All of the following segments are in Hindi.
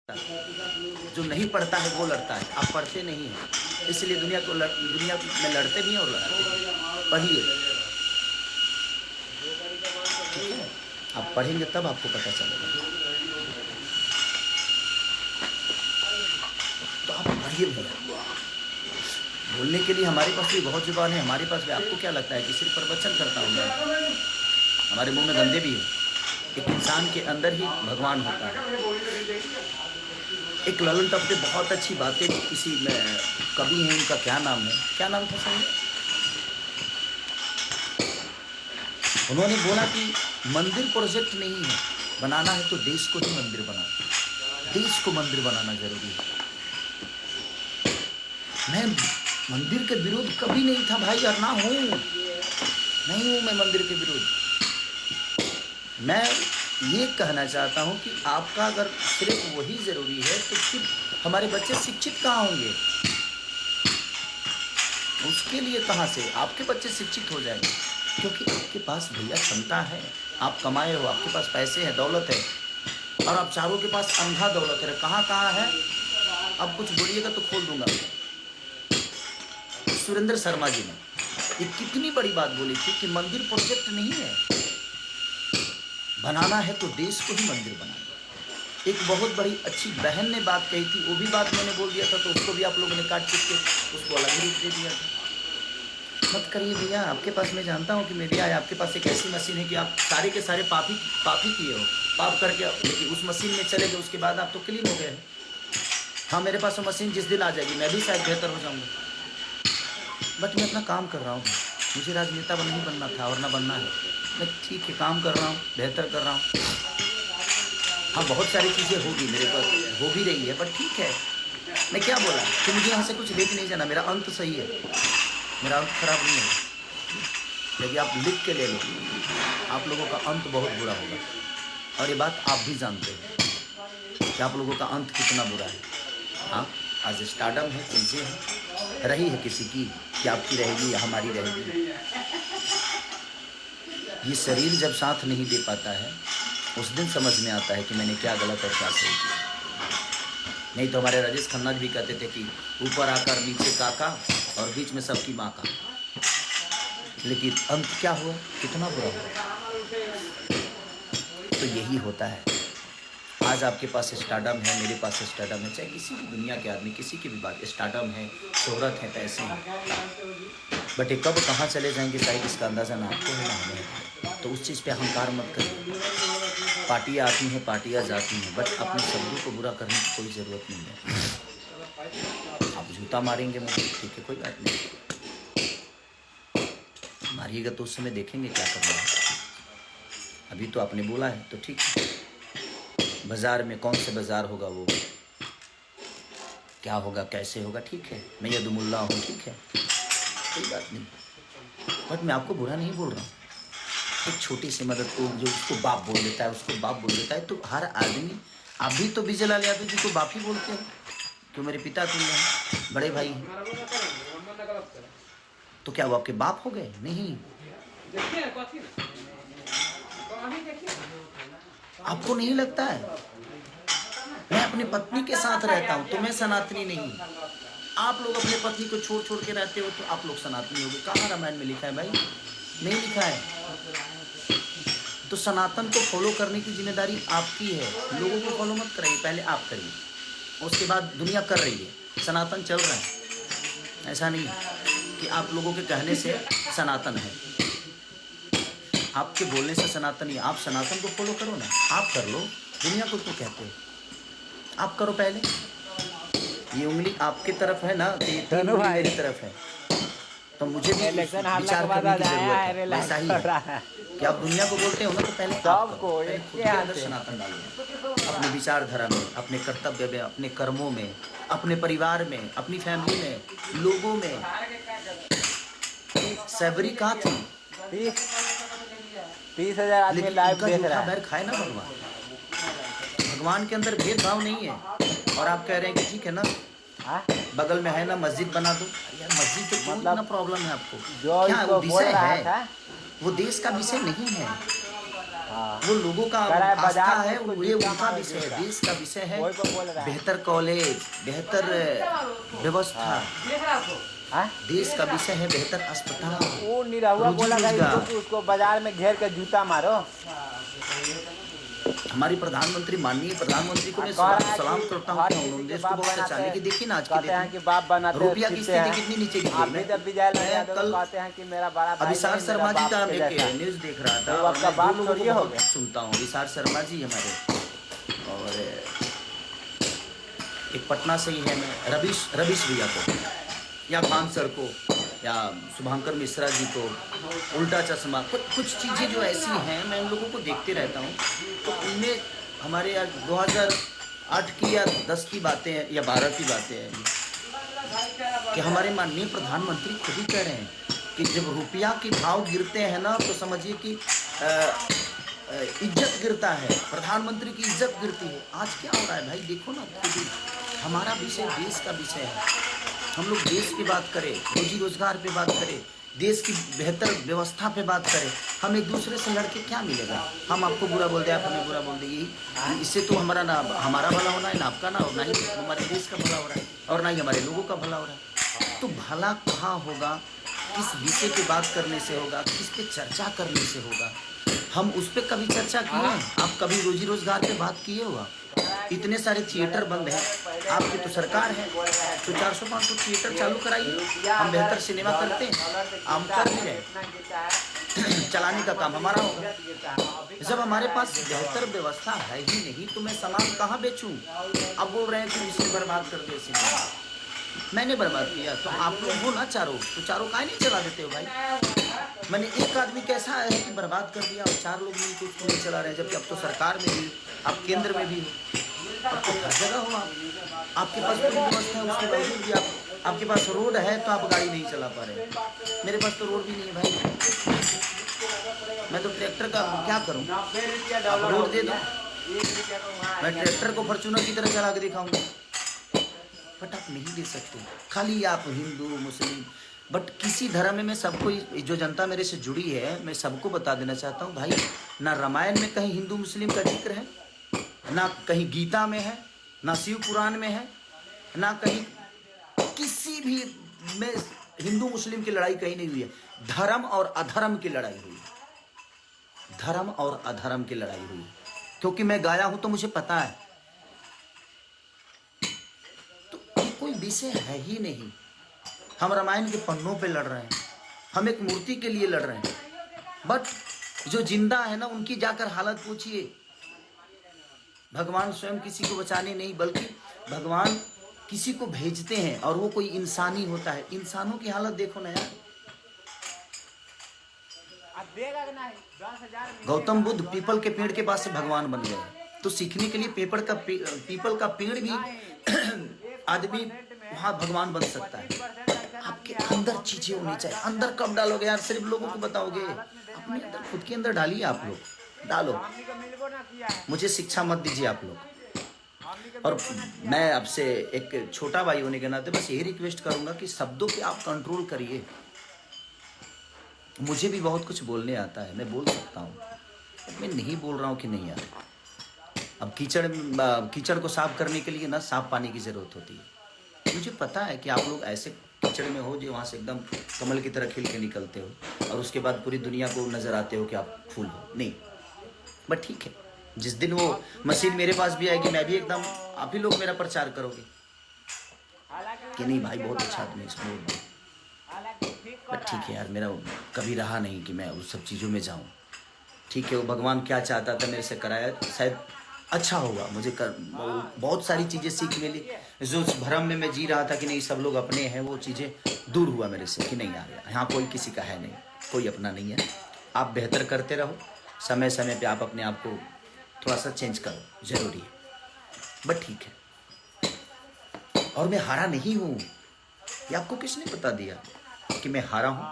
जो नहीं पढ़ता है वो लड़ता है, आप पढ़ते नहीं हैं, इसलिए दुनिया में लड़ते भी हैं और लड़ते हैं। पढ़िए, ठीक है, आप पढ़ेंगे तब आपको पता चलेगा। तो आप पढ़िए भैया। बोलने के लिए हमारे पास भी बहुत जुबान है, हमारे पास भी। आपको क्या लगता है कि सिर्फ प्रवचन करता हूँ मैं? हमारे मुंह में गंदे भी है। एक इंसान के अंदर ही भगवान होता है। एक ललन टॉप पे बहुत अच्छी बातें किसी में कवि हैं, उनका क्या नाम है, क्या नाम था सही? उन्होंने बोला कि मंदिर प्रोजेक्ट नहीं है, बनाना है तो देश को ही मंदिर बनाना, देश को मंदिर बनाना जरूरी है। मैं मंदिर के विरोध कभी नहीं था भाई, और ना हूं, नहीं हूं मैं मंदिर के विरोध। मैं ये कहना चाहता हूं कि आपका अगर सिर्फ वही जरूरी है तो फिर हमारे बच्चे शिक्षित कहाँ होंगे? उसके लिए कहाँ से आपके बच्चे शिक्षित हो जाएंगे? क्योंकि आपके पास भैया क्षमता है, आप कमाए हो, आपके पास पैसे हैं, दौलत है, और आप चारों के पास अंधा दौलत है। कहाँ कहाँ है? अब कुछ बोलिएगा तो खोल दूंगा। सुरेंद्र शर्मा जी ने ये कितनी बड़ी बात बोली थी कि मंदिर प्रोजेक्ट नहीं है, बनाना है तो देश को ही मंदिर बनाना। एक बहुत बड़ी अच्छी बहन ने बात कही थी, वो भी बात मैंने बोल दिया था, तो उसको भी आप लोगों ने काट पीट के उसको अलग ही रूप दे दिया था। मत करिए भैया, आपके पास, मैं जानता हूँ कि मीडिया है, आपके पास एक ऐसी मशीन है कि आप सारे के सारे पाप ही किए हो, पाप करके, लेकिन उस मशीन में चले गए, उसके बाद आप तो क्लीन हो गए। हाँ, मेरे पास वो मशीन जिस दिन आ जाएगी मैं भी शायद बेहतर हो जाऊँगा, बट मैं अपना काम कर रहा हूँ। मुझे राजनेता नहीं बनना था और ना बनना है, मैं ठीक है काम कर रहा हूँ, बेहतर कर रहा हूँ। हाँ, बहुत सारी चीज़ें होगी, मेरे पास हो भी रही है, बट ठीक है। मैं क्या बोला कि मुझे यहाँ से कुछ लेके नहीं जाना, मेरा अंत सही है, मेरा अंत खराब नहीं है। यदि आप लिख के ले लो, आप लोगों का अंत बहुत बुरा होगा, और ये बात आप भी जानते हैं कि आप लोगों का अंत कितना बुरा है। हाँ, आज स्टार्डम है, चीज़ें हैं, रही है किसी की कि आपकी रहेगी या हमारी रहेगी। ये शरीर जब साथ नहीं दे पाता है, उस दिन समझ में आता है कि मैंने क्या गलत और क्या सही किया। नहीं तो हमारे राजेश खन्ना भी कहते थे कि ऊपर आकर नीचे काका और बीच में सबकी माँ का, लेकिन अंत क्या हुआ, कितना बुरा हुआ। तो यही होता है। आज आपके पास स्टार्डम है, मेरे पास स्टार्डम है, चाहे किसी भी दुनिया के आदमी, किसी की भी बात, स्टार्डम है, शोहरत है, पैसे हैं, बट ये कब कहाँ चले जाएंगे शायद इसका अंदाज़ा ना आपको है ना हमें। तो उस चीज़ पे अहंकार मत करिए। पार्टियाँ आती हैं, पार्टियाँ जाती हैं, बट अपने शब्दों को बुरा करने की कोई ज़रूरत नहीं है। आप जूता मारेंगे मुझे, ठीक है, कोई बात नहीं, मारिएगा तो उस समय देखेंगे क्या करना है। अभी तो आपने बोला है तो ठीक है। बाज़ार में कौन से बाज़ार होगा, वो क्या होगा, कैसे होगा, ठीक है, मैं यदुमुल्ला हूँ, ठीक है, कोई बात नहीं, बट मैं आपको बुरा नहीं बोल रहा हूँ। एक छोटी सी मदद को जो उसको बाप बोल देता है, उसको बाप बोल देता है, तो हर आदमी, आप भी तो विजय लाल यादव जी को बाप ही बोलते हैं, क्यों, मेरे पिता तुल्य हैं, बड़े भाई हैं, तो क्या वो आपके बाप हो गए? नहीं। आपको नहीं लगता है? मैं अपनी पत्नी के साथ रहता हूँ तो मैं सनातनी नहीं। आप लोग अपने पत्नी को छोड़ छोड़ के रहते हो तो आप लोग सनातनी हो गए। कहाँ रामायण में लिखा है भाई? नहीं लिखा है। तो सनातन को फॉलो करने की जिम्मेदारी आपकी है। लोगों को फॉलो मत कराइए, पहले आप करिए, उसके बाद दुनिया कर रही है, सनातन चल रहा है। ऐसा नहीं कि आप लोगों के कहने से सनातन है, आपके बोलने से सनातन नहीं। आप सनातन को फॉलो करो ना, आप कर लो, दुनिया को क्यों कहते हो? आप करो पहले। ये उंगली आपकी तरफ है ना, तीन उंगली मेरी तरफ है, तो मुझे भी विचार करने की जरूरत है। वैसा ही है कि आप दुनिया को बोलते हो ना, तो पहले आप करो, पहले खुद के अंदर सनातन डालो, अपने विचारधारा में, अपने कर्तव्य में, अपने कर्मों में, अपने परिवार में, अपनी फैमिली में, लोगों में। सैबरी कहाँ थी? 30,000 आदमी लाइव देख रहा है। बैर खाए ना भगवान। भगवान के अंदर भेदभाव नहीं है, और आप कह रहे हैं कि ठीक है ना, बगल में है ना मस्जिद बना दो। यार मस्जिद से क्यों इतना प्रॉब्लम है आपको? जो क्या वो विषय है? था? वो देश का विषय नहीं है। हाँ। वो लोगों का कह रहा है आस्था बाजार में है, इसको ये जूता उनका मारो विषय है, जूता। देश का विषय है। वही को बोल रहा है। बेहतर कॉलेज, बेहतर व्यवस्था, हाँ? देश का विषय है बेहतर अस्पताल, वो निरहुआ रोजी बोला था इसको रोजगार। कि उसको बाजार में घेर के जूता मारो। हमारी प्रधानमंत्री, माननीय प्रधानमंत्री को मैं कह रहा है सलाम कि करता हूँ हर कि किसी उन्होंने के देश को बाप बहुत अच्छा, बनाते लेकिन देखिए ना आज के कहते हैं डेट कि बाप में बनाते रुपया की फिरते स्थिति हैं। कितनी नीचे गिर आप गई। भी जब विजय लाल मैं यादव को कल कहते हैं कि मेरा बड़ा भाई अभिसार नहीं, मेरा शर्मा जी बाप का के एक जैसा। न्यूज देख रहा था तो और आपका मैं बाप दो लोगों थोड़ी को हो बहुत गया। सुनता हूँ, अभिसार शर्मा जी हमारे, और एक पटना से ही है, मैं रविश भैया को, या खान सर को, या शुभांकर मिश्रा जी को, उल्टा चश्मा, कुछ चीज़ें जो ऐसी हैं मैं उन लोगों को देखते रहता हूँ। तो उनमें हमारे यार 2008 की या 10 की बातें हैं या 12 की बातें हैं कि हमारे माननीय प्रधानमंत्री खुद ही कह रहे हैं कि जब रुपया के भाव गिरते हैं ना तो समझिए कि इज्जत गिरता है, प्रधानमंत्री की इज्जत गिरती है। आज क्या हो रहा है भाई, देखो ना खुद ही, हमारा विषय देश का विषय है। हम लोग देश की बात करें, रोजी रोजगार पे बात करें, देश की बेहतर व्यवस्था पे बात करें, हम एक दूसरे से लड़के क्या मिलेगा? हम आपको बुरा बोल दे, आप हमें बुरा बोल दे, यही इससे तो हमारा ना हमारा भला होना है, ना आपका, ना और ना ही हमारे देश का भला हो रहा है, और ना ही हमारे लोगों का भला हो रहा है। तो भला कहाँ होगा? किस विषय की बात करने से होगा, किस पे चर्चा करने से होगा? हम उस पर कभी चर्चा किए हैं? आप कभी रोजी रोजगार पे बात किए होगा? इतने सारे थिएटर बंद हैं, आपकी तो सरकार है, तो 400-500 थिएटर चालू कराइए, हम बेहतर सिनेमा करते हैं, हम कर भी रहे, चलाने का काम हमारा होगा। जब हमारे पास बेहतर व्यवस्था है ही नहीं तो मैं सामान कहाँ बेचूं? अब बोल रहे हैं कि इसने बर्बाद कर दिया सिनेमा, मैंने बर्बाद किया, तो आप लोग हो ना चारों, तो चारों काहे नहीं चला देते हो भाई? मैंने एक आदमी कैसा है कि बर्बाद कर दिया और 4 लोग मिलकर उसको नहीं चला रहे, जबकि अब तो सरकार में भी, अब केंद्र में भी हो, अब तो हर जगह हो, आपके पास पूरी व्यवस्था है, उसके बावजूद भी आपके पास रोड है तो आप गाड़ी नहीं चला पा रहे। मेरे पास तो रोड भी नहीं है भाई, मैं तो ट्रैक्टर का क्या करूँ? आप रोड दे दो, मैं ट्रैक्टर को फॉर्च्यूनर की तरह चला के दिखाऊंगा, बट आप नहीं दे सकते। खाली आप हिंदू मुस्लिम, बट किसी धर्म में सबको, जो जनता मेरे से जुड़ी है, मैं सबको बता देना चाहता हूँ भाई, ना रामायण में कहीं हिंदू मुस्लिम का जिक्र है, ना कहीं गीता में है, ना शिव पुराण में है, ना कहीं किसी भी में हिंदू मुस्लिम की लड़ाई कहीं नहीं हुई है। धर्म और अधर्म की लड़ाई हुई है, धर्म और अधर्म की लड़ाई हुई है, क्योंकि मैं गाया हूं तो मुझे पता है। तो ये कोई विषय है ही नहीं। हम रामायण के पन्नों पे लड़ रहे हैं, हम एक मूर्ति के लिए लड़ रहे हैं, बट जो जिंदा है ना उनकी जाकर हालत पूछिए। भगवान स्वयं किसी को बचाने नहीं, बल्कि भगवान किसी को भेजते हैं और वो कोई इंसानी होता है। इंसानों की हालत देखो ना यार। गौतम बुद्ध पीपल के पेड़ के पास से भगवान बन गए, तो सीखने के लिए पीपल का पेड़ भी आदमी वहां भगवान बन सकता है। आपके अंदर चीजें होनी चाहिए। अंदर कब डालोगे यार? सिर्फ लोगों को बताओगे? अपने अंदर, खुद के अंदर डालिए। आप लोग डालो, मुझे शिक्षा मत दीजिए आप लोग। और मैं आपसे एक छोटा भाई होने के नाते बस यही रिक्वेस्ट करूंगा कि शब्दों पे आप कंट्रोल करिए। मुझे भी बहुत कुछ बोलने आता है, मैं बोल सकता हूँ, मैं नहीं बोल रहा हूँ कि नहीं आता। अब कीचड़ को साफ करने के लिए ना साफ पानी की ज़रूरत होती है। मुझे पता है कि आप लोग ऐसे कीचड़ में हो जो वहाँ से एकदम कमल की तरह खिल के निकलते हो और उसके बाद पूरी दुनिया को नज़र आते हो कि आप फूल हो। नहीं, बट ठीक है, जिस दिन वो मशीन मेरे पास भी आएगी, मैं भी एकदम, आप ही लोग मेरा प्रचार करोगे कि नहीं भाई बहुत अच्छा आदमी इसमें। बट ठीक है यार, मेरा कभी रहा नहीं कि मैं उस सब चीज़ों में जाऊँ। ठीक है, वो भगवान क्या चाहता था मेरे से कराया, शायद अच्छा होगा। मुझे बहुत सारी चीज़ें सीख मिली। जो भ्रम में मैं जी रहा था कि नहीं सब लोग अपने हैं, वो चीज़ें दूर हुआ मेरे से कि नहीं यार, यहाँ कोई किसी का है नहीं, कोई अपना नहीं है। आप बेहतर करते रहो, समय समय पे आप अपने आप को थोड़ा सा चेंज करो, ज़रूरी है। बट ठीक है, और मैं हारा नहीं हूँ, ये आपको किसने बता दिया कि मैं हारा हूँ?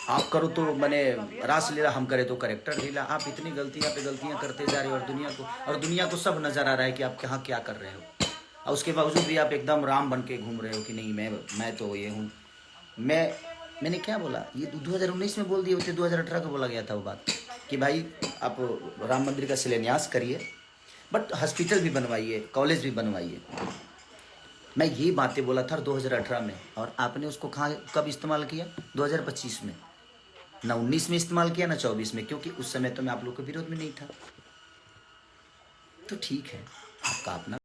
आप करो तो मैंने रास लीला, हम करे तो करेक्टर लीला। आप इतनी गलतियां पे गलतियां करते जा रहे हो और दुनिया को सब नज़र आ रहा है कि आप कहाँ क्या कर रहे हो, और उसके बावजूद भी आप एकदम राम बन के घूम रहे हो कि नहीं मैं तो ये हूँ। मैं मैंने क्या बोला, ये 2019 में बोल दिए होते, 2018 को बोला गया था वो बात कि भाई आप राम मंदिर का शिलान्यास करिए, बट हॉस्पिटल भी बनवाइए, कॉलेज भी बनवाइए। मैं ये बातें बोला था 2018 में, और आपने उसको कहाँ कब इस्तेमाल किया? 2025 में। ना 19 में इस्तेमाल किया, ना 24 में, क्योंकि उस समय तो मैं आप लोग के विरोध में नहीं था। तो ठीक है, आपका अपना